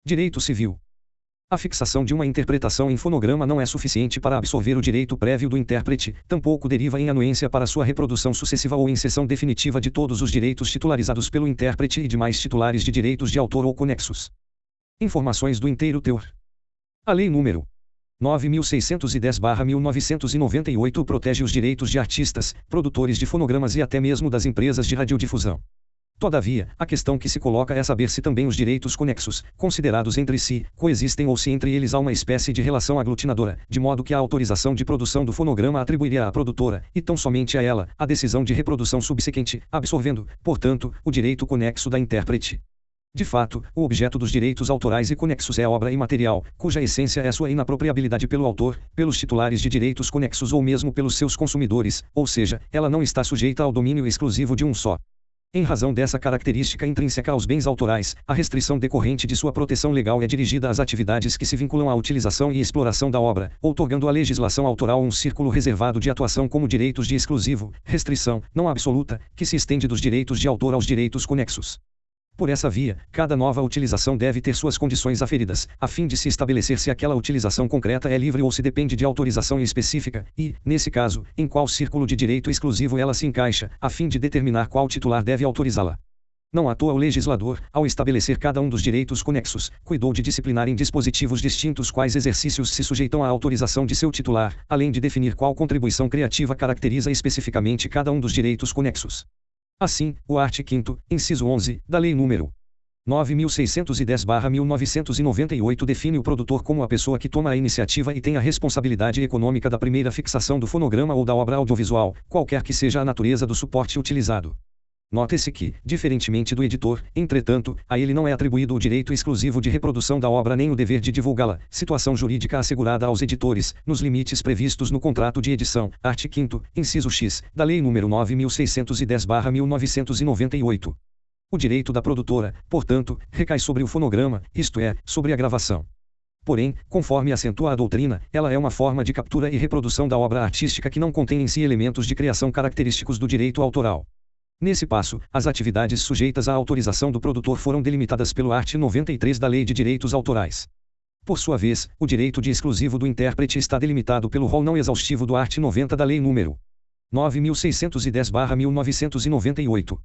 Direito civil. A fixação de uma interpretação em fonograma não é suficiente para absorver o direito prévio do intérprete, tampouco deriva em anuência para sua reprodução sucessiva ou inserção definitiva de todos os direitos titularizados pelo intérprete e demais titulares de direitos de autor ou conexos. Informações do inteiro teor. A Lei nº 9.610/1998 protege os direitos de artistas, produtores de fonogramas e até mesmo das empresas de radiodifusão. Todavia, a questão que se coloca é saber se também os direitos conexos, considerados entre si, coexistem ou se entre eles há uma espécie de relação aglutinadora, de modo que a autorização de produção do fonograma atribuiria à produtora, e tão somente a ela, a decisão de reprodução subsequente, absorvendo, portanto, o direito conexo da intérprete. De fato, o objeto dos direitos autorais e conexos é a obra imaterial, cuja essência é sua inapropriabilidade pelo autor, pelos titulares de direitos conexos ou mesmo pelos seus consumidores, ou seja, ela não está sujeita ao domínio exclusivo de um só. Em razão dessa característica intrínseca aos bens autorais, a restrição decorrente de sua proteção legal é dirigida às atividades que se vinculam à utilização e exploração da obra, outorgando à legislação autoral um círculo reservado de atuação como direitos de exclusivo, restrição, não absoluta, que se estende dos direitos de autor aos direitos conexos. Por essa via, cada nova utilização deve ter suas condições aferidas, a fim de se estabelecer se aquela utilização concreta é livre ou se depende de autorização específica, e, nesse caso, em qual círculo de direito exclusivo ela se encaixa, a fim de determinar qual titular deve autorizá-la. Não à toa o legislador, ao estabelecer cada um dos direitos conexos, cuidou de disciplinar em dispositivos distintos quais exercícios se sujeitam à autorização de seu titular, além de definir qual contribuição criativa caracteriza especificamente cada um dos direitos conexos. Assim, o art. 5º, inciso 11, da Lei nº 9.610/1998 define o produtor como a pessoa que toma a iniciativa e tem a responsabilidade econômica da primeira fixação do fonograma ou da obra audiovisual, qualquer que seja a natureza do suporte utilizado. Note-se que, diferentemente do editor, entretanto, a ele não é atribuído o direito exclusivo de reprodução da obra nem o dever de divulgá-la, situação jurídica assegurada aos editores, nos limites previstos no contrato de edição, art. 5º, inciso X, da Lei nº 9.610/1998. O direito da produtora, portanto, recai sobre o fonograma, isto é, sobre a gravação. Porém, conforme acentua a doutrina, ela é uma forma de captura e reprodução da obra artística que não contém em si elementos de criação característicos do direito autoral. Nesse passo, as atividades sujeitas à autorização do produtor foram delimitadas pelo art. 93 da Lei de Direitos Autorais. Por sua vez, o direito de exclusivo do intérprete está delimitado pelo rol não exaustivo do art. 90 da Lei nº 9.610/1998.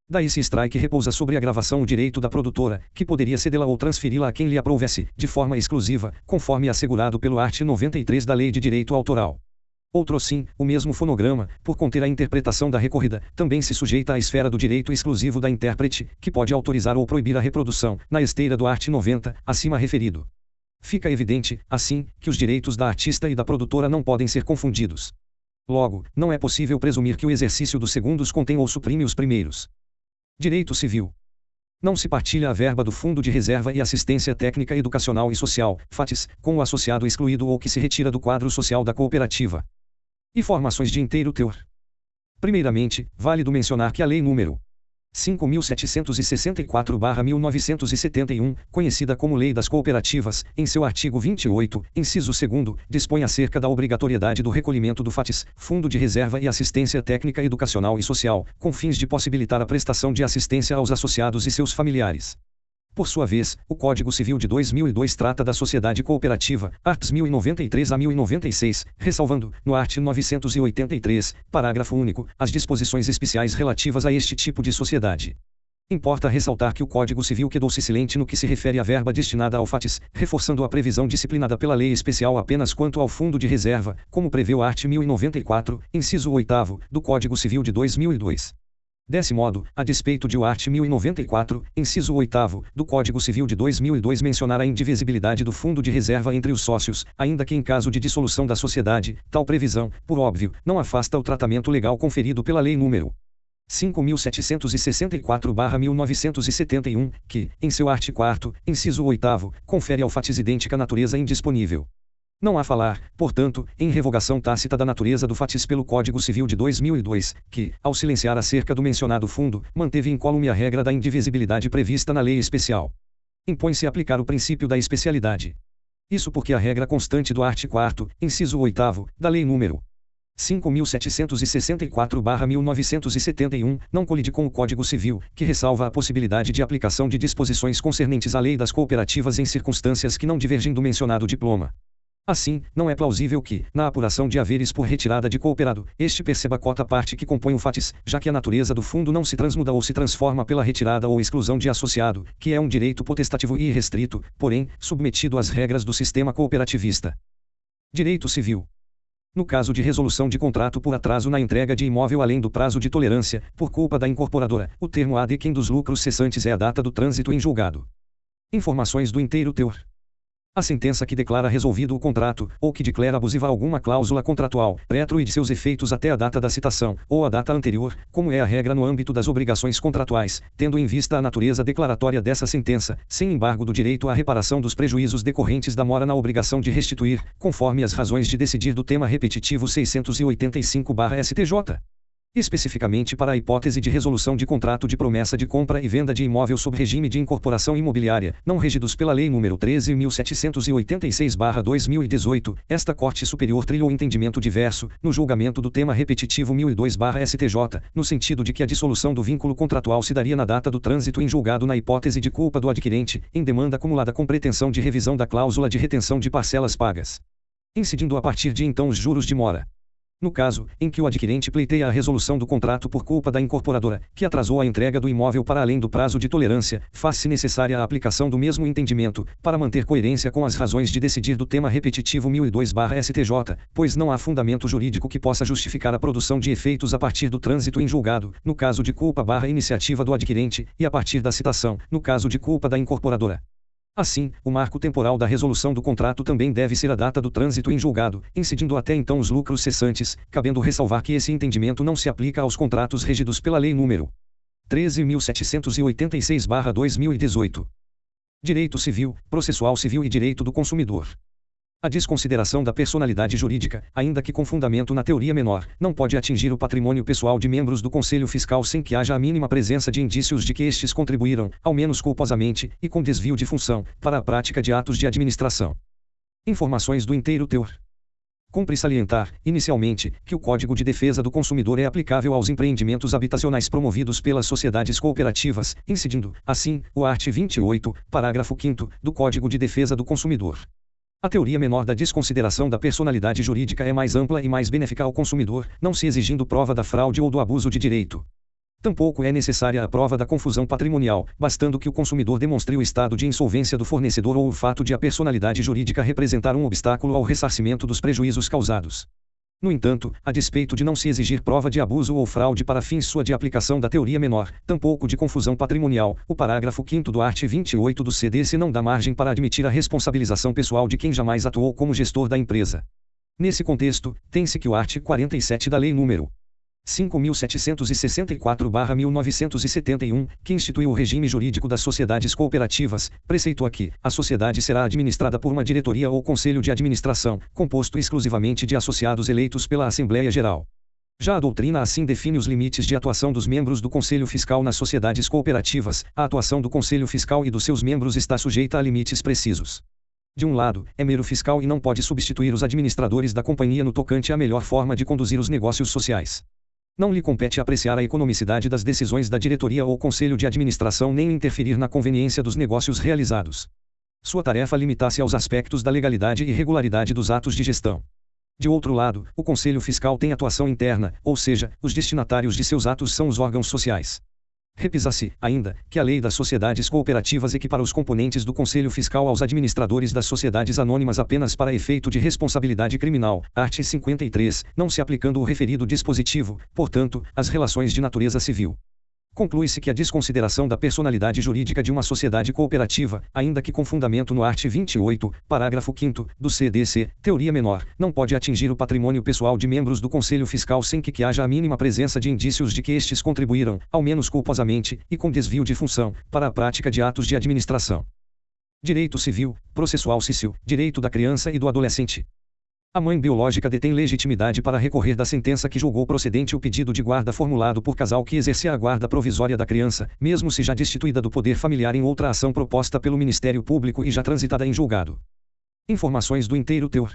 Daí se extrai que repousa sobre a gravação o direito da produtora, que poderia cedê-la ou transferi-la a quem lhe aprouvesse, de forma exclusiva, conforme assegurado pelo art. 93 da Lei de Direito Autoral. Outrosim, o mesmo fonograma, por conter a interpretação da recorrida, também se sujeita à esfera do direito exclusivo da intérprete, que pode autorizar ou proibir a reprodução, na esteira do art. 90, acima referido. Fica evidente, assim, que os direitos da artista e da produtora não podem ser confundidos. Logo, não é possível presumir que o exercício dos segundos contém ou suprime os primeiros. Direito civil. Não se partilha a verba do Fundo de Reserva e Assistência Técnica Educacional e Social, FATES, com o associado excluído ou que se retira do quadro social da cooperativa. Informações de inteiro teor. Primeiramente, válido mencionar que a Lei nº 5.764/1971, conhecida como Lei das Cooperativas, em seu artigo 28, inciso 2º, dispõe acerca da obrigatoriedade do recolhimento do FATES, Fundo de Reserva e Assistência Técnica Educacional e Social, com fins de possibilitar a prestação de assistência aos associados e seus familiares. Por sua vez, o Código Civil de 2002 trata da sociedade cooperativa, arts. 1093 a 1096, ressalvando, no art. 983, parágrafo único, as disposições especiais relativas a este tipo de sociedade. Importa ressaltar que o Código Civil quedou-se silente no que se refere à verba destinada ao FATES, reforçando a previsão disciplinada pela lei especial apenas quanto ao fundo de reserva, como prevê o art. 1094, inciso 8º, do Código Civil de 2002. Desse modo, a despeito de o art. 1094, inciso 8º, do Código Civil de 2002 mencionar a indivisibilidade do fundo de reserva entre os sócios, ainda que em caso de dissolução da sociedade, tal previsão, por óbvio, não afasta o tratamento legal conferido pela Lei nº 5.764/1971, que, em seu art. 4º, inciso 8º, confere ao FATES idêntica natureza indisponível. Não há falar, portanto, em revogação tácita da natureza do FATES pelo Código Civil de 2002, que, ao silenciar acerca do mencionado fundo, manteve incólume a regra da indivisibilidade prevista na lei especial. Impõe-se aplicar o princípio da especialidade. Isso porque a regra constante do art. 4º, inciso 8º, da Lei nº 5.764/1971, não colide com o Código Civil, que ressalva a possibilidade de aplicação de disposições concernentes à lei das cooperativas em circunstâncias que não divergem do mencionado diploma. Assim, não é plausível que, na apuração de haveres por retirada de cooperado, este perceba cota parte que compõe o fatis, já que a natureza do fundo não se transmuda ou se transforma pela retirada ou exclusão de associado, que é um direito potestativo e irrestrito, porém, submetido às regras do sistema cooperativista. Direito Civil. No caso de resolução de contrato por atraso na entrega de imóvel além do prazo de tolerância, por culpa da incorporadora, o termo ad quem dos lucros cessantes é a data do trânsito em julgado. Informações do inteiro teor. A sentença que declara resolvido o contrato, ou que declara abusiva alguma cláusula contratual, retro e de seus efeitos até a data da citação, ou a data anterior, como é a regra no âmbito das obrigações contratuais, tendo em vista a natureza declaratória dessa sentença, sem embargo do direito à reparação dos prejuízos decorrentes da mora na obrigação de restituir, conforme as razões de decidir do tema repetitivo 685/STJ. Especificamente para a hipótese de resolução de contrato de promessa de compra e venda de imóvel sob regime de incorporação imobiliária, não regidos pela Lei nº 13.786/2018, esta Corte Superior trilhou entendimento diverso, no julgamento do tema repetitivo 1002/STJ, no sentido de que a dissolução do vínculo contratual se daria na data do trânsito em julgado na hipótese de culpa do adquirente, em demanda acumulada com pretensão de revisão da cláusula de retenção de parcelas pagas, incidindo a partir de então os juros de mora. No caso, em que o adquirente pleiteia a resolução do contrato por culpa da incorporadora, que atrasou a entrega do imóvel para além do prazo de tolerância, faz-se necessária a aplicação do mesmo entendimento, para manter coerência com as razões de decidir do tema repetitivo 1002/STJ, pois não há fundamento jurídico que possa justificar a produção de efeitos a partir do trânsito em julgado, no caso de culpa/iniciativa do adquirente, e a partir da citação, no caso de culpa da incorporadora. Assim, o marco temporal da resolução do contrato também deve ser a data do trânsito em julgado, incidindo até então os lucros cessantes, cabendo ressalvar que esse entendimento não se aplica aos contratos regidos pela Lei nº 13.786/2018. Direito Civil, Processual Civil e Direito do Consumidor. A desconsideração da personalidade jurídica, ainda que com fundamento na teoria menor, não pode atingir o patrimônio pessoal de membros do Conselho Fiscal sem que haja a mínima presença de indícios de que estes contribuíram, ao menos culposamente, e com desvio de função, para a prática de atos de administração. Informações do inteiro teor. Cumpre salientar, inicialmente, que o Código de Defesa do Consumidor é aplicável aos empreendimentos habitacionais promovidos pelas sociedades cooperativas, incidindo, assim, o art. 28, parágrafo 5º, do Código de Defesa do Consumidor. A teoria menor da desconsideração da personalidade jurídica é mais ampla e mais benéfica ao consumidor, não se exigindo prova da fraude ou do abuso de direito. Tampouco é necessária a prova da confusão patrimonial, bastando que o consumidor demonstre o estado de insolvência do fornecedor ou o fato de a personalidade jurídica representar um obstáculo ao ressarcimento dos prejuízos causados. No entanto, a despeito de não se exigir prova de abuso ou fraude para fins sua de aplicação da teoria menor, tampouco de confusão patrimonial, o parágrafo 5º do art. 28 do CDC não dá margem para admitir a responsabilização pessoal de quem jamais atuou como gestor da empresa. Nesse contexto, tem-se que o art. 47 da Lei nº 5.764/1971, que instituiu o regime jurídico das sociedades cooperativas, preceitua que a sociedade será administrada por uma diretoria ou conselho de administração, composto exclusivamente de associados eleitos pela Assembleia Geral. Já a doutrina assim define os limites de atuação dos membros do Conselho Fiscal nas sociedades cooperativas. A atuação do Conselho Fiscal e dos seus membros está sujeita a limites precisos. De um lado, é mero fiscal e não pode substituir os administradores da companhia no tocante à melhor forma de conduzir os negócios sociais. Não lhe compete apreciar a economicidade das decisões da diretoria ou conselho de administração nem interferir na conveniência dos negócios realizados. Sua tarefa limita-se aos aspectos da legalidade e regularidade dos atos de gestão. De outro lado, o Conselho Fiscal tem atuação interna, ou seja, os destinatários de seus atos são os órgãos sociais. Repisa-se, ainda, que a Lei das Sociedades Cooperativas equipara os componentes do Conselho Fiscal aos administradores das sociedades anônimas apenas para efeito de responsabilidade criminal, art. 53, não se aplicando o referido dispositivo, portanto, às relações de natureza civil. Conclui-se que a desconsideração da personalidade jurídica de uma sociedade cooperativa, ainda que com fundamento no art. 28, parágrafo 5º, do CDC, teoria menor, não pode atingir o patrimônio pessoal de membros do Conselho Fiscal sem que haja a mínima presença de indícios de que estes contribuíram, ao menos culposamente, e com desvio de função, para a prática de atos de administração. Direito Civil, Processual Civil, Direito da Criança e do Adolescente. A mãe biológica detém legitimidade para recorrer da sentença que julgou procedente o pedido de guarda formulado por casal que exercia a guarda provisória da criança, mesmo se já destituída do poder familiar em outra ação proposta pelo Ministério Público e já transitada em julgado. Informações do inteiro teor.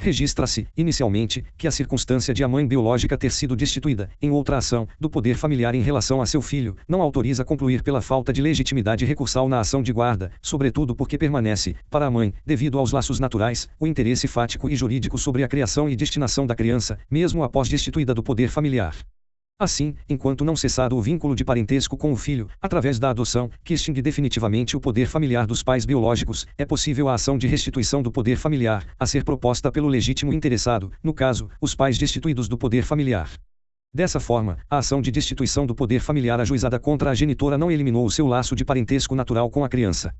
Registra-se, inicialmente, que a circunstância de a mãe biológica ter sido destituída, em outra ação, do poder familiar em relação a seu filho, não autoriza concluir pela falta de legitimidade recursal na ação de guarda, sobretudo porque permanece, para a mãe, devido aos laços naturais, o interesse fático e jurídico sobre a criação e destinação da criança, mesmo após destituída do poder familiar. Assim, enquanto não cessado o vínculo de parentesco com o filho, através da adoção, que extingue definitivamente o poder familiar dos pais biológicos, é possível a ação de restituição do poder familiar, a ser proposta pelo legítimo interessado, no caso, os pais destituídos do poder familiar. Dessa forma, a ação de destituição do poder familiar ajuizada contra a genitora não eliminou o seu laço de parentesco natural com a criança.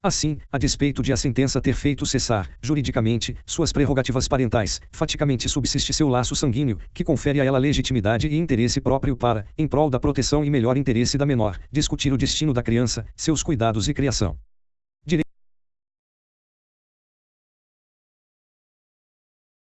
Assim, a despeito de a sentença ter feito cessar, juridicamente, suas prerrogativas parentais, faticamente subsiste seu laço sanguíneo, que confere a ela legitimidade e interesse próprio para, em prol da proteção e melhor interesse da menor, discutir o destino da criança, seus cuidados e criação.